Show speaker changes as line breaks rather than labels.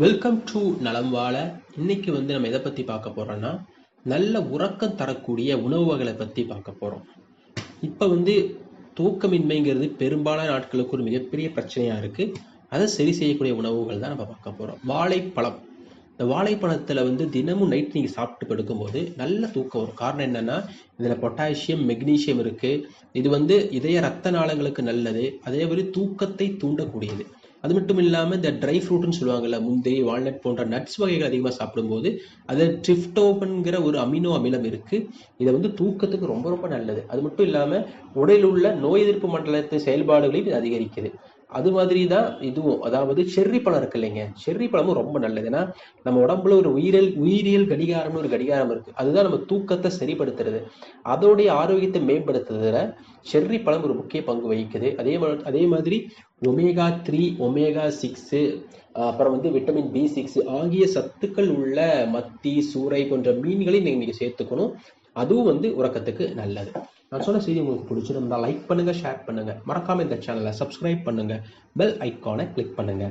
Welcome to நலம் வாழ. இன்னைக்கு நம்ம எதை பத்தி பார்க்க போறோம்னா, நல்ல உறக்கம் தரக்கூடிய உணவு வகைகளை பத்தி பார்க்க போறோம். இப்ப தூக்கமின்மைங்கிறது பெரும்பாலான நாட்களுக்கு ஒரு மிகப்பெரிய பிரச்சனையா இருக்கு. அதை சரி செய்யக்கூடிய உணவுகள் தான் நம்ம பார்க்க போறோம். வாழைப்பழம். இந்த வாழைப்பழத்துல தினமும் நைட் நீங்க சாப்பிட்டு படுக்கும்போது நல்ல தூக்கம் வரும். காரணம் என்னன்னா, இதுல பொட்டாசியம், மெக்னீசியம் இருக்கு. இது இதய ரத்த நாளங்களுக்கு நல்லது. அதே மாதிரி தூக்கத்தை தூண்டக்கூடியது. அது மட்டும் இல்லாமல் இந்த ட்ரை ஃப்ரூட்னு சொல்லுவாங்கல்ல, முந்திரி, வால்நட் போன்ற நட்ஸ் வகைகள் அதிகமாக சாப்பிடும்போது அதில் ட்ரிப்டோபன்கிற ஒரு அமினோ அமிலம் இருக்கு. இதை தூக்கத்துக்கு ரொம்ப ரொம்ப நல்லது. அது மட்டும் இல்லாமல் உடலில் உள்ள நோய் எதிர்ப்பு மண்டலத்தின் செயல்பாடுகளையும் இது அதிகரிக்குது. அது மாதிரி தான் இதுவும். அதாவது செர்ரி பழம் இருக்கு இல்லைங்க, செர்ரி பழமும் ரொம்ப நல்லது. ஏன்னா நம்ம உடம்புல ஒரு உயிரியல் கடிகாரம்னு ஒரு கடிகாரம் இருக்கு. அதுதான் நம்ம தூக்கத்தை சரிப்படுத்துறது, அதோடைய ஆரோக்கியத்தை மேம்படுத்துறதுல செர்ரி பழம் ஒரு முக்கிய பங்கு வகிக்குது. அதே மாதிரி ஒமேகா 3, ஒமேகா 6, அப்புறம் விட்டமின் B6 ஆகிய சத்துக்கள் உள்ள மத்தி, சூறை போன்ற மீன்களை நீங்க சேர்த்துக்கணும். அதுவும் உறக்கத்துக்கு நல்லது. நான் சொன்ன செய்தி உங்களுக்கு பிடிச்சிருந்தா லைக் பண்ணுங்க, ஷேர் பண்ணுங்க. மறக்காம இந்த சேனலை சப்ஸ்கிரைப் பண்ணுங்க, பெல் ஐக்கானை கிளிக் பண்ணுங்க.